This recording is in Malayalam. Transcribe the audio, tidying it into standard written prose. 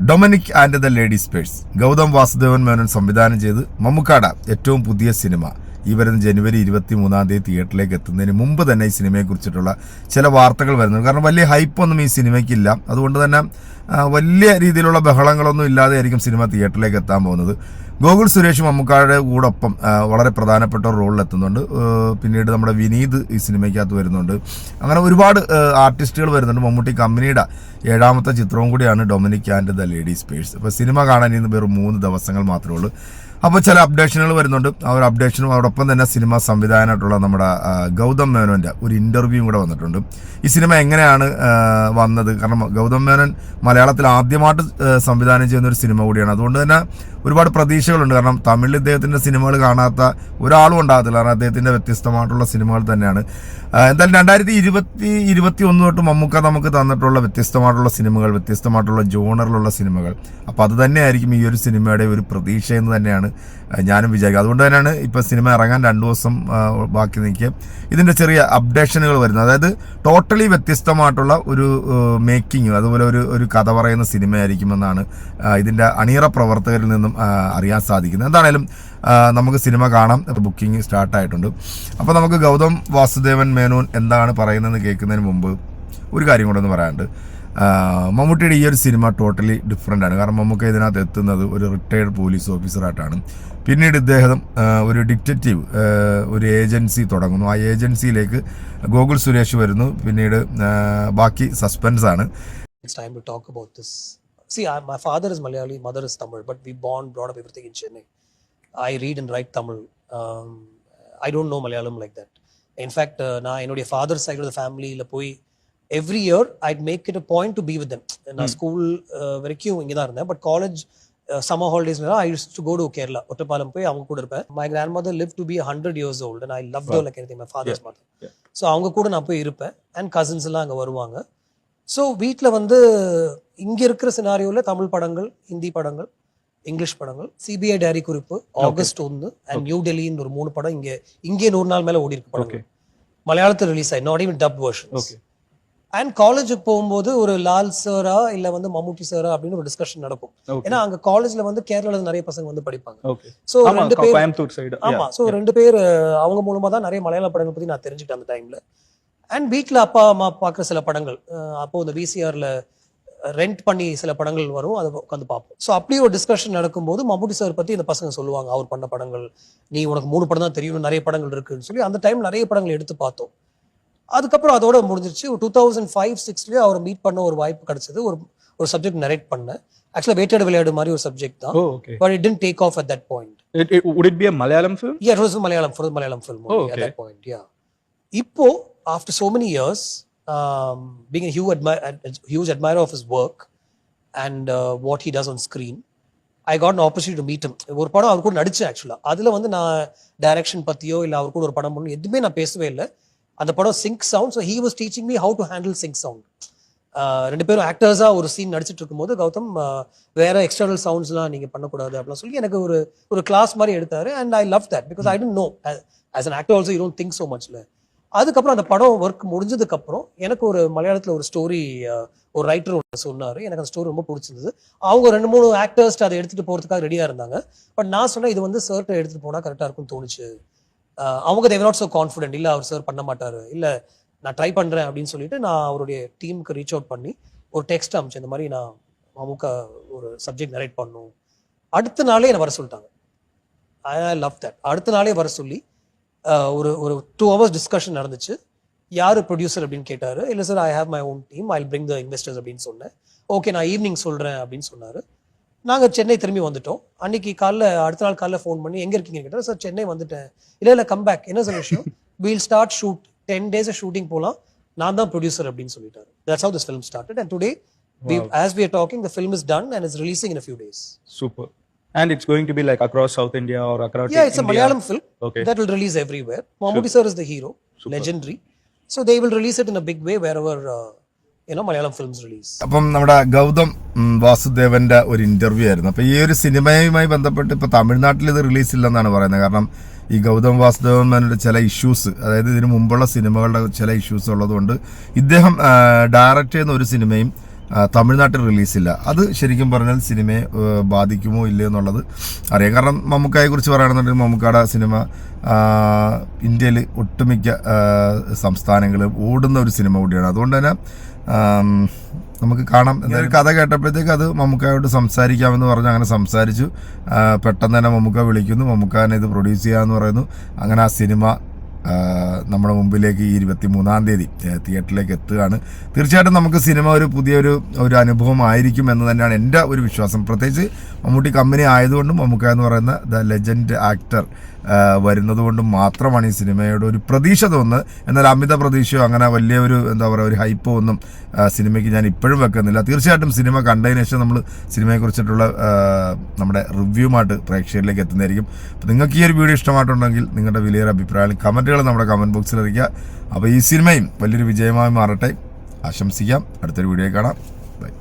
Dominic and the ladies purse Gautham Vasudevan Menon സംവിധാനം ചെയ്ത് മമ്മൂക്കാട ഏറ്റവും പുതിയ സിനിമ ഈ വരുന്ന ജനുവരി 23 തിയേറ്ററിലേക്ക് എത്തുന്നതിന് മുമ്പ് തന്നെ ഈ സിനിമയെക്കുറിച്ചിട്ടുള്ള ചില വാർത്തകൾ വരുന്നുണ്ട്. കാരണം വലിയ ഹൈപ്പൊന്നും ഈ സിനിമയ്ക്കില്ല. അതുകൊണ്ട് തന്നെ വലിയ രീതിയിലുള്ള ബഹളങ്ങളൊന്നും ഇല്ലാതെ ആയിരിക്കും സിനിമ തിയേറ്ററിലേക്ക് എത്താൻ പോകുന്നത്. ഗോകുൽ സുരേഷ് മമ്മൂക്കായുടെ കൂടൊപ്പം വളരെ പ്രധാനപ്പെട്ട ഒരു റോളിൽ എത്തുന്നുണ്ട്. പിന്നീട് നമ്മുടെ വിനീത് ഈ സിനിമയ്ക്കകത്ത് വരുന്നുണ്ട്. അങ്ങനെ ഒരുപാട് ആർട്ടിസ്റ്റുകൾ വരുന്നുണ്ട്. മമ്മൂട്ടി കമ്പനിയുടെ 7ാമത്തെ ചിത്രവും കൂടിയാണ് Dominic and the ladies purse. അപ്പോൾ സിനിമ കാണാൻ ഇന്ന് വെറും 3 ദിവസങ്ങൾ മാത്രമേ ഉള്ളൂ. അപ്പോൾ ചില അപ്ഡേഷനുകൾ വരുന്നുണ്ട്. ആ ഒരു അപ്ഡേഷനും അതോടൊപ്പം തന്നെ സിനിമ സംവിധാനമായിട്ടുള്ള നമ്മുടെ ഗൗതം മേനോൻ്റെ ഒരു ഇൻ്റർവ്യൂവും കൂടെ വന്നിട്ടുണ്ട്. ഈ സിനിമ എങ്ങനെയാണ് വന്നത്? കാരണം ഗൗതം മേനോൻ മലയാളത്തിൽ ആദ്യമായിട്ട് സംവിധാനം ചെയ്യുന്ന ഒരു സിനിമ കൂടിയാണ്. അതുകൊണ്ട് തന്നെ ഒരുപാട് പ്രതീക്ഷകളുണ്ട്. കാരണം തമിഴിൽ ഇദ്ദേഹത്തിൻ്റെ സിനിമകൾ കാണാത്ത ഒരാളും ഉണ്ടാകത്തില്ല. കാരണം അദ്ദേഹത്തിൻ്റെ വ്യത്യസ്തമായിട്ടുള്ള സിനിമകൾ തന്നെയാണ്. എന്തായാലും 2021 തൊട്ട് മമ്മൂക്ക നമുക്ക് തന്നിട്ടുള്ള വ്യത്യസ്തമായിട്ടുള്ള സിനിമകൾ, വ്യത്യസ്തമായിട്ടുള്ള ജോണറിലുള്ള സിനിമകൾ. അപ്പോൾ അത് തന്നെയായിരിക്കും ഈ ഒരു സിനിമയുടെ ഒരു പ്രതീക്ഷ എന്ന് തന്നെയാണ് ഞാനും വിചാരിക്കുക. അതുകൊണ്ട് തന്നെയാണ് ഇപ്പോൾ സിനിമ ഇറങ്ങാൻ 2 ദിവസം ബാക്കി നിൽക്കുക ഇതിൻ്റെ ചെറിയ അപ്ഡേഷനുകൾ വരുന്നത്. അതായത് ടോട്ടലി വ്യത്യസ്തമായിട്ടുള്ള ഒരു മേക്കിങ്, അതുപോലെ ഒരു കഥ പറയുന്ന സിനിമയായിരിക്കുമെന്നാണ് ഇതിൻ്റെ അണിയറ പ്രവർത്തകരിൽ നിന്നും അറിയാൻ സാധിക്കുന്നത്. എന്താണേലും നമുക്ക് സിനിമ കാണാം. ബുക്കിംഗ് സ്റ്റാർട്ടായിട്ടുണ്ട്. അപ്പോൾ നമുക്ക് ഗൗതം വാസുദേവൻ മേനോൻ എന്താണ് പറയുന്നതെന്ന് കേൾക്കുന്നതിന് മുമ്പ് ഒരു കാര്യം കൂടെ ഒന്ന് പറയാനുണ്ട്. മമ്മൂട്ടിയുടെ ഈ ഒരു സിനിമ ടോട്ടലി ഡിഫറെൻ്റ് ആണ്. കാരണം മമ്മൂക്ക ഇതിനകത്ത് എത്തുന്നത് ഒരു റിട്ടയർഡ് പോലീസ് ഓഫീസറായിട്ടാണ്. പിന്നീട് ഇദ്ദേഹം ഒരു ഡിറ്റക്റ്റീവ് ഒരു ഏജൻസി തുടങ്ങുന്നു. ആ ഏജൻസിയിലേക്ക് ഗോകുൽ സുരേഷ് വരുന്നു. പിന്നീട് ബാക്കി സസ്പെൻസ് ആണ്. It's time to talk about this. See, my father is Malayali, mother is Tamil, but we brought up everything in Chennai. I read and write Tamil. I don't know Malayalam like that. In fact, na ennoda father side of the family la poi every year I'd make it a point to be with them. Na school varaikku inga da irundhen, but college summer holidays I used to go to Kerala, Ottapalam poi avanga kuda irpen. My grandmother lived to be 100 years old and I loved her like anything, my father's mother. So avanga kuda na poi irpen and cousins la anga varuvanga. So வீட்டில் வந்து இங்கே இருக்கிற சினாரியோவில் தமிழ் படங்கள், ஹிந்தி படங்கள், இங்கிலீஷ் படங்கள், சிபிஐ டைரி குறிப்பு, ஆகஸ்ட் 1 அண்ட் நியூ டெல்லின்னு ஒரு 3 படம் இங்கே 100 நாள் மேலே ஓடி இருக்கு படம். மலையாளத்தில் ரிலீஸ் ஆகி, not even dub versions. And காலேஜுக்கு போகும்போது ஒரு லால் சாரா இல்லை வந்து மம்முட்டி சாரா அப்படின்னு ஒரு டிஸ்கஷன் நடக்கும். ஏன்னா அங்கே காலேஜில் வந்து கேரளாவில் நிறைய பசங்க வந்து படிப்பாங்க. ஸோ 2 பேர், ஆமாம், ஸோ 2 பேர் அவங்க மூலமாக தான் நிறைய மலையாள படங்கள் பற்றி நான் தெரிஞ்சுக்கிட்டேன் அந்த டைமில். அண்ட் வீட்டில் அப்பா அம்மா பார்க்குற சில படங்கள், அப்போது இந்த விசிஆரில் ரெண்ட் பண்ணி சில படங்கள் வரும், அதை உட்காந்து பார்ப்போம். ஸோ அப்படி ஒரு டிஸ்கஷன் நடக்கும்போது மம்முட்டி சார் பற்றி இந்த பசங்க சொல்லுவாங்க, அவர் பண்ண படங்கள், நீ உனக்கு 3 படம் தான் தெரியும், நிறைய படங்கள் இருக்குன்னு சொல்லி அந்த டைம் நிறைய படங்கள் எடுத்து பார்த்தோம். அதுக்கப்புறம் அதோட முடிஞ்சிருச்சு. 2005-06 அவரை மீட் பண்ண ஒரு வாய்ப்பு கிடைச்சது. ஒரு சப்ஜெக்ட் நரேட் பண்ணேன். ஆக்சுவலாக வேட்டையாடு விளையாடு மாதிரி ஒரு சப்ஜெக்ட் தான். But it didn't take off at that point. Would it be a Malayalam film? Yeah, it was a Malayalam film at that point. Yeah. இப்போ after so many years, being a huge admirer of his work and what he does on screen, I got an opportunity to meet him. ஒரு படம் அவர் கூட நடிச்சேன். ஆக்சுவலாக அதில் வந்து நான் டைரக்ஷன் பற்றியோ இல்லை அவர் கூட ஒரு படம் பண்ணணும் எதுவுமே நான் பேசவே இல்லை. அந்த படம் sync sound. So he was teaching me how to handle sync sound. 2 பேரும் ஆக்டர்ஸாக ஒரு சீன் நடிச்சிட்டு இருக்கும்போது கௌதம் வேற எக்ஸ்டர்னல் சவுண்ட்ஸ்லாம் நீங்கள் பண்ணக்கூடாது அப்படிலாம் சொல்லி எனக்கு ஒரு கிளாஸ் மாதிரி எடுத்தாரு. And I love that because I don't know as an actor also you don't think so மச்ல. அதுக்கப்புறம் அந்த படம் ஒர்க் முடிஞ்சதுக்கப்புறம் எனக்கு ஒரு மலையாளத்தில் ஒரு ஸ்டோரி ஒரு ரைட்டர் ஒன்று சொன்னார். எனக்கு அந்த ஸ்டோரி ரொம்ப பிடிச்சிருந்தது. அவங்க 2-3 ஆக்டர்ஸ்ட்டு அதை எடுத்துகிட்டு போகிறதுக்காக ரெடியாக இருந்தாங்க. பட் நான் சொன்னேன் இது வந்து சார்ட்ட எடுத்துகிட்டு போனால் கரெக்டாக இருக்கும்னு தோணுச்சு. அவங்க தேவர் நாட் ஸோ கான்ஃபிடென்ட், இல்லை அவர் சார் பண்ண மாட்டார், இல்லை நான் ட்ரை பண்ணுறேன் அப்படின்னு சொல்லிட்டு நான் அவருடைய டீமுக்கு ரீச் அவுட் பண்ணி ஒரு டெக்ஸ்ட் அமிச்சேன். இந்த மாதிரி நான் மம்முக்கா ஒரு சப்ஜெக்ட் நரேட் பண்ணணும். அடுத்த நாளே என்னை வர சொல்லிட்டாங்க. ஐ லவ் தட். அடுத்த நாளே வர சொல்லி ஒரு 2 hours டிஸ்கஷன் நடந்துச்சு. யார் ப்ரொடியூசர் அப்படின்னு கேட்டார். இல்லை sir, I have my own team, I bring the investors அப்படின்னு சொன்னேன். ஓகே, நான் ஈவினிங் சொல்கிறேன் அப்படின்னு சொன்னார். நாங்கள் சென்னை திரும்பி வந்துட்டோம். அன்னைக்கு அடுத்த நாள் காலைல ஃபோன் பண்ணி எங்கே இருக்கீங்கன்னு கேட்டார். சார், சென்னை வந்துட்டேன். இல்லை கம் பேக். என்ன சார் விஷயம்? We'll start shoot, 10 days shooting போகலாம், நான் தான் ப்ரொடியூசர் அப்படின்னு சொல்லிட்டாரு. That's how this film started. And today, as we are talking, the film is done and is releasing in a few days. Super. And it's going to be like across South India or across India? Yeah, it's a Malayalam film that will release everywhere. Mammootty sir is the hero, legendary. So they will release it in a big way wherever Malayalam films release. അപ്പം നമ്മുടെ ഗൗതം വാസുദേവന്റെ ഒരു ഇന്റർവ്യൂ ആയിരുന്നു. അപ്പോൾ ഈ ഒരു സിനിമയുമായി ബന്ധപ്പെട്ട് ഇപ്പോൾ തമിഴ്നാട്ടിൽ ഇത് റിലീസ് ഇല്ലെന്നാണ് പറയുന്നത്. കാരണം ഈ ഗൗതം വാസുദേവൻ മേനോന്റെ ചില ഇഷ്യൂസ്, അതായത് ഇതിനു മുമ്പുള്ള സിനിമകളുടെ ചില ഇഷ്യൂസ് ഉള്ളതുകൊണ്ട് ഇദ്ദേഹം ഡയറക്റ്റ് ചെയ്യുന്ന ഒരു സിനിമയും തമിഴ്നാട്ടിൽ റിലീസില്ല. അത് ശരിക്കും പറഞ്ഞാൽ സിനിമയെ ബാധിക്കുമോ ഇല്ലയോ എന്നുള്ളത് അറിയാം. കാരണം മമ്മൂക്കയെ കുറിച്ച് പറയുകയാണെന്നുണ്ടെങ്കിൽ മമ്മൂക്കയുടെ സിനിമ ഇന്ത്യയിൽ ഒട്ടുമിക്ക സംസ്ഥാനങ്ങളും ഓടുന്ന ഒരു സിനിമ കൂടിയാണ്. അതുകൊണ്ട് തന്നെ നമുക്ക് കാണാം. ഒരു കഥ കേട്ടപ്പോഴത്തേക്ക് അത് മമ്മൂക്കയോട് സംസാരിക്കാമെന്ന് പറഞ്ഞ് അങ്ങനെ സംസാരിച്ചു. പെട്ടെന്ന് തന്നെ മമ്മൂക്ക വിളിക്കുന്നു, മമ്മൂക്കാനെ ഇത് പ്രൊഡ്യൂസ് ചെയ്യാമെന്ന് പറയുന്നു. അങ്ങനെ ആ സിനിമ നമ്മുടെ മുമ്പിലേക്ക് ഈ 23-ാം തീയതി തിയേറ്ററിലേക്ക് എത്തുകയാണ്. തീർച്ചയായിട്ടും നമുക്ക് സിനിമ ഒരു പുതിയൊരു അനുഭവമായിരിക്കും എന്ന് തന്നെയാണ് എൻ്റെ ഒരു വിശ്വാസം. പ്രത്യേകിച്ച് മമ്മൂട്ടി കമ്പനി ആയതുകൊണ്ടും മമ്മൂക്ക എന്ന് പറയുന്ന ദ ലെജൻഡ് ആക്ടർ വരുന്നത് കൊണ്ടും മാത്രമാണ് ഈ സിനിമയോട് ഒരു പ്രതീക്ഷ തോന്നുന്നത്. എന്നാൽ അമിത പ്രതീക്ഷയോ അങ്ങനെ വലിയ ഒരു എന്താ പറയുക ഒരു ഹൈപ്പോ ഒന്നും സിനിമയ്ക്ക് ഞാൻ ഇപ്പോഴും വെക്കുന്നില്ല. തീർച്ചയായിട്ടും സിനിമ കണ്ടതിന് ശേഷം നമ്മൾ സിനിമയെക്കുറിച്ചിട്ടുള്ള നമ്മുടെ റിവ്യൂമായിട്ട് പ്രേക്ഷകരിലേക്ക് എത്തുന്നതായിരിക്കും. അപ്പോൾ നിങ്ങൾക്ക് ഈ ഒരു വീഡിയോ ഇഷ്ടമായിട്ടുണ്ടെങ്കിൽ നിങ്ങളുടെ വലിയൊരു അഭിപ്രായങ്ങൾ കമൻറ്റുകൾ നമ്മുടെ കമൻറ്റ് ബോക്സിൽ അറിയിക്കുക. അപ്പോൾ ഈ സിനിമയും വലിയൊരു വിജയമായി മാറട്ടെ ആശംസിക്കാം. അടുത്തൊരു വീഡിയോ കാണാം. ബൈ.